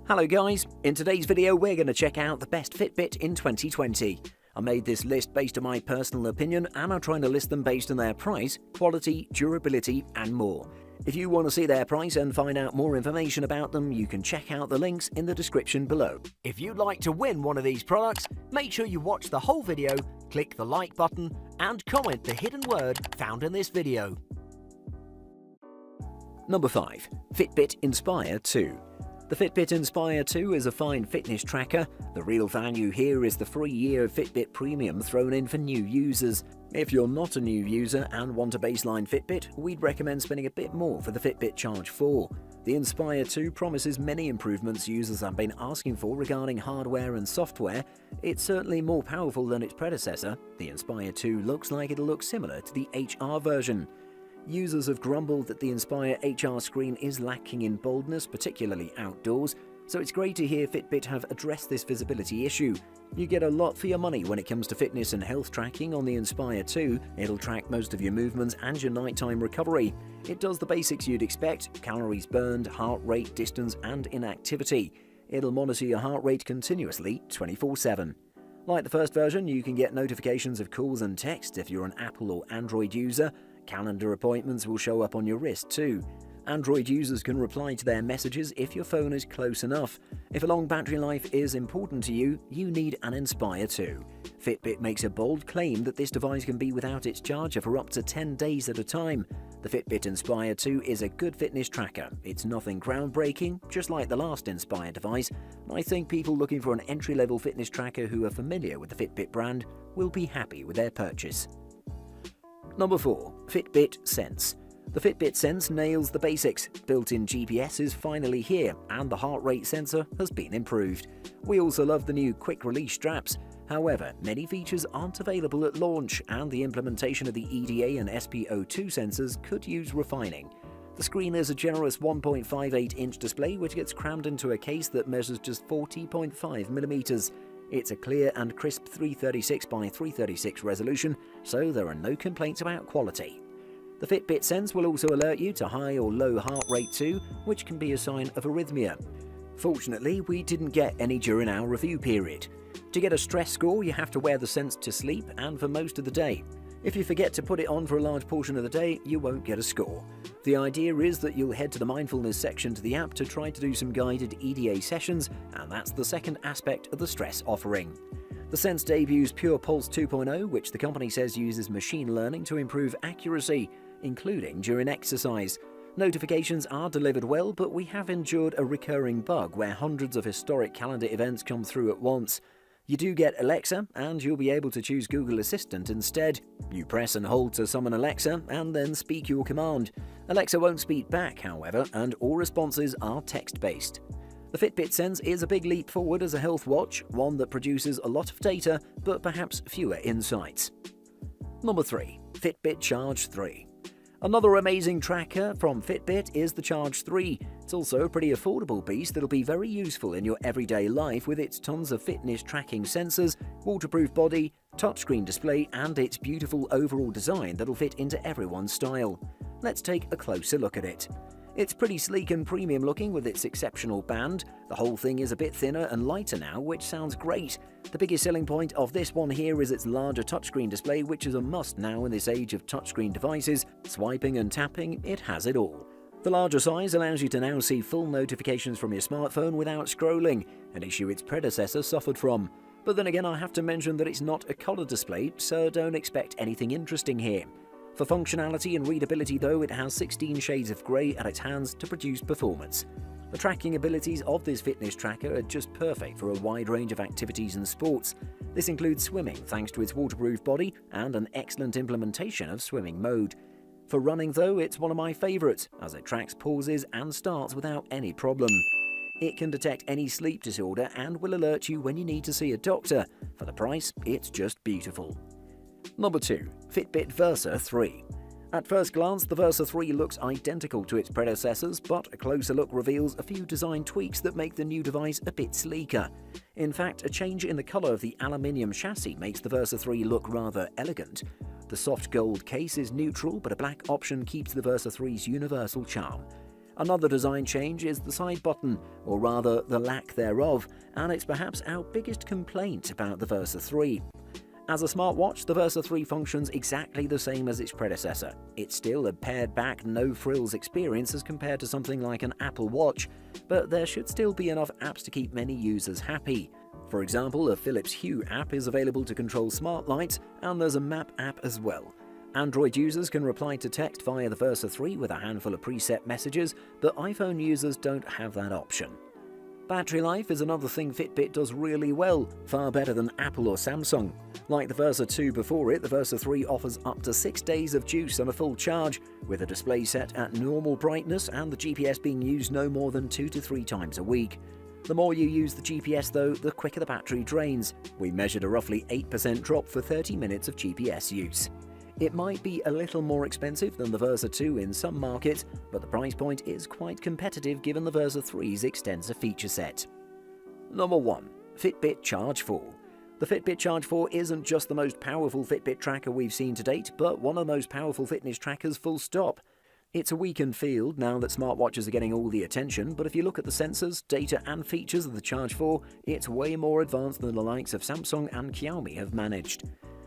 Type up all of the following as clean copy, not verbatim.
Hello guys, in today's video we're going to check out the best Fitbit in 2020. I made this list based on my personal opinion and I'm trying to list them based on their price, quality, durability and more. If you want to see their price and find out more information about them, you can check out the links in the description below. If you'd like to win one of these products, make sure you watch the whole video, click the like button and comment the hidden word found in this video. Number 5. Fitbit Inspire 2. The Fitbit Inspire 2 is a fine fitness tracker. The real value here is the free year of Fitbit Premium thrown in for new users. If you're not a new user and want a baseline Fitbit, we'd recommend spending a bit more for the Fitbit Charge 4. The Inspire 2 promises many improvements users have been asking for regarding hardware and software. It's certainly more powerful than its predecessor. The Inspire 2 looks like it'll look similar to the HR version. Users have grumbled that the Inspire HR screen is lacking in boldness, particularly outdoors, so it's great to hear Fitbit have addressed this visibility issue. You get a lot for your money when it comes to fitness and health tracking on the Inspire 2. It'll track most of your movements and your nighttime recovery. It does the basics you'd expect: calories burned, heart rate, distance and inactivity. It'll monitor your heart rate continuously 24/7. Like the first version, you can get notifications of calls and texts if you're an Apple or Android user. Calendar appointments will show up on your wrist too. Android users can reply to their messages if your phone is close enough. If a long battery life is important to you, you need an Inspire 2. Fitbit makes a bold claim that this device can be without its charger for up to 10 days at a time. The Fitbit Inspire 2 is a good fitness tracker. It's nothing groundbreaking, just like the last Inspire device. I think people looking for an entry-level fitness tracker who are familiar with the Fitbit brand will be happy with their purchase. Number 4. Fitbit Sense. The Fitbit Sense nails the basics. Built-in GPS is finally here, and the heart rate sensor has been improved. We also love the new quick-release straps. However, many features aren't available at launch, and the implementation of the EDA and SpO2 sensors could use refining. The screen is a generous 1.58-inch display which gets crammed into a case that measures just 40.5mm. It's a clear and crisp 336 by 336 resolution, so there are no complaints about quality. The Fitbit Sense will also alert you to high or low heart rate too, which can be a sign of arrhythmia. Fortunately, we didn't get any during our review period. To get a stress score, you have to wear the Sense to sleep and for most of the day. If you forget to put it on for a large portion of the day, you won't get a score. The idea is that you'll head to the mindfulness section to the app to try to do some guided EDA sessions, and that's the second aspect of the stress offering. The Sense debuts Pure Pulse 2.0, which the company says uses machine learning to improve accuracy, including during exercise. Notifications are delivered well, but we have endured a recurring bug where hundreds of historic calendar events come through at once. You do get Alexa, and you'll be able to choose Google Assistant instead. You press and hold to summon Alexa, and then speak your command. Alexa won't speak back, however, and all responses are text-based. The Fitbit Sense is a big leap forward as a health watch, one that produces a lot of data, but perhaps fewer insights. Number 3. Fitbit Charge 3. Another amazing tracker from Fitbit is the Charge 3. It's also a pretty affordable beast that'll be very useful in your everyday life with its tons of fitness tracking sensors, waterproof body, touchscreen display and its beautiful overall design that'll fit into everyone's style. Let's take a closer look at it. It's pretty sleek and premium looking with its exceptional band. The whole thing is a bit thinner and lighter now, which sounds great. The biggest selling point of this one here is its larger touchscreen display, which is a must now in this age of touchscreen devices. Swiping and tapping, it has it all. The larger size allows you to now see full notifications from your smartphone without scrolling, an issue its predecessor suffered from. But then again, I have to mention that it's not a color display, so don't expect anything interesting here. For functionality and readability though, it has 16 shades of grey at its hands to produce performance. The tracking abilities of this fitness tracker are just perfect for a wide range of activities and sports. This includes swimming thanks to its waterproof body and an excellent implementation of swimming mode. For running though, it's one of my favourites, as it tracks pauses and starts without any problem. It can detect any sleep disorder and will alert you when you need to see a doctor. For the price, it's just beautiful. Number 2. Fitbit Versa 3. At first glance, the Versa 3 looks identical to its predecessors, but a closer look reveals a few design tweaks that make the new device a bit sleeker. In fact, a change in the colour of the aluminium chassis makes the Versa 3 look rather elegant. The soft gold case is neutral, but a black option keeps the Versa 3's universal charm. Another design change is the side button, or rather the lack thereof, and it's perhaps our biggest complaint about the Versa 3. As a smartwatch, the Versa 3 functions exactly the same as its predecessor. It's still a pared-back, no-frills experience as compared to something like an Apple Watch, but there should still be enough apps to keep many users happy. For example, a Philips Hue app is available to control smart lights, and there's a map app as well. Android users can reply to text via the Versa 3 with a handful of preset messages, but iPhone users don't have that option. Battery life is another thing Fitbit does really well, far better than Apple or Samsung. Like the Versa 2 before it, the Versa 3 offers up to 6 days of juice on a full charge, with a display set at normal brightness and the GPS being used no more than 2 to 3 times a week. The more you use the GPS though, the quicker the battery drains. We measured a roughly 8% drop for 30 minutes of GPS use. It might be a little more expensive than the Versa 2 in some markets, but the price point is quite competitive given the Versa 3's extensive feature set. Number 1. Fitbit Charge 4. The Fitbit Charge 4 isn't just the most powerful Fitbit tracker we've seen to date, but one of the most powerful fitness trackers full stop. It's a weakened field now that smartwatches are getting all the attention, but if you look at the sensors, data and features of the Charge 4, it's way more advanced than the likes of Samsung and Xiaomi have managed.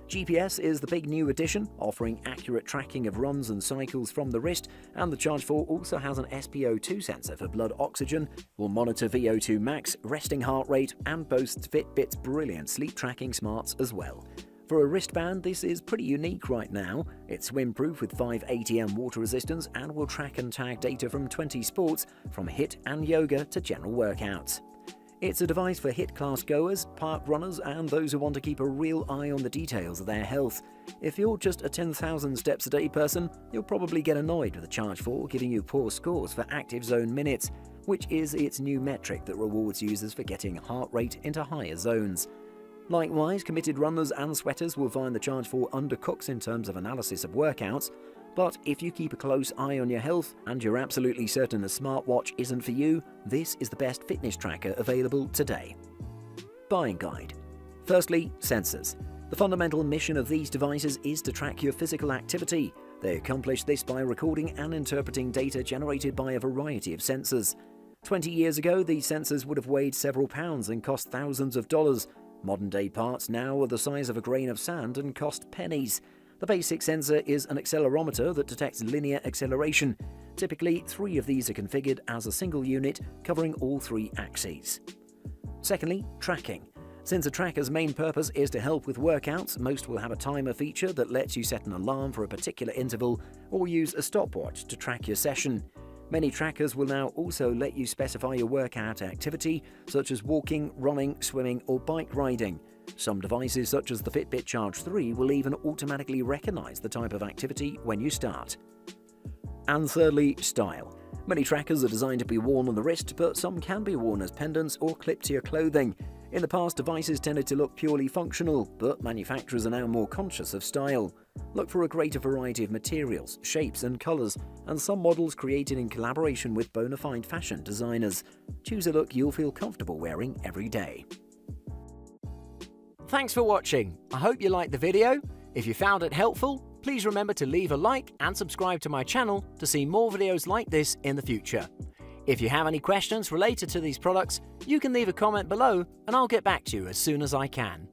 GPS is the big new addition, offering accurate tracking of runs and cycles from the wrist, and the Charge 4 also has an SpO2 sensor for blood oxygen, will monitor VO2 max, resting heart rate, and boasts Fitbit's brilliant sleep tracking smarts as well. For a wristband, this is pretty unique right now. It's swim-proof with 5 ATM water resistance and will track and tag data from 20 sports, from HIIT and yoga to general workouts. It's a device for HIIT class goers, park runners, and those who want to keep a real eye on the details of their health. If you're just a 10,000 steps a day person, you'll probably get annoyed with the Charge 4 giving you poor scores for active zone minutes, which is its new metric that rewards users for getting heart rate into higher zones. Likewise, committed runners and sweaters will find the Charge 4 undercooks in terms of analysis of workouts, but if you keep a close eye on your health and you're absolutely certain a smartwatch isn't for you, this is the best fitness tracker available today. Buying guide. Firstly, sensors. The fundamental mission of these devices is to track your physical activity. They accomplish this by recording and interpreting data generated by a variety of sensors. 20 years ago, these sensors would have weighed several pounds and cost thousands of dollars. Modern-day parts now are the size of a grain of sand and cost pennies. The basic sensor is an accelerometer that detects linear acceleration. Typically, 3 of these are configured as a single unit, covering all 3 axes. Secondly, tracking. Since a tracker's main purpose is to help with workouts, most will have a timer feature that lets you set an alarm for a particular interval or use a stopwatch to track your session. Many trackers will now also let you specify your workout activity, such as walking, running, swimming, or bike riding. Some devices, such as the Fitbit Charge 3, will even automatically recognize the type of activity when you start. And thirdly, style. Many trackers are designed to be worn on the wrist, but some can be worn as pendants or clipped to your clothing. In the past, devices tended to look purely functional, but manufacturers are now more conscious of style. Look for a greater variety of materials, shapes and colors, and some models created in collaboration with bona fide fashion designers. Choose a look you'll feel comfortable wearing every day. Thanks for watching. I hope you liked the video. If you found it helpful, please remember to leave a like and subscribe to my channel to see more videos like this in the future. If you have any questions related to these products, you can leave a comment below and I'll get back to you as soon as I can.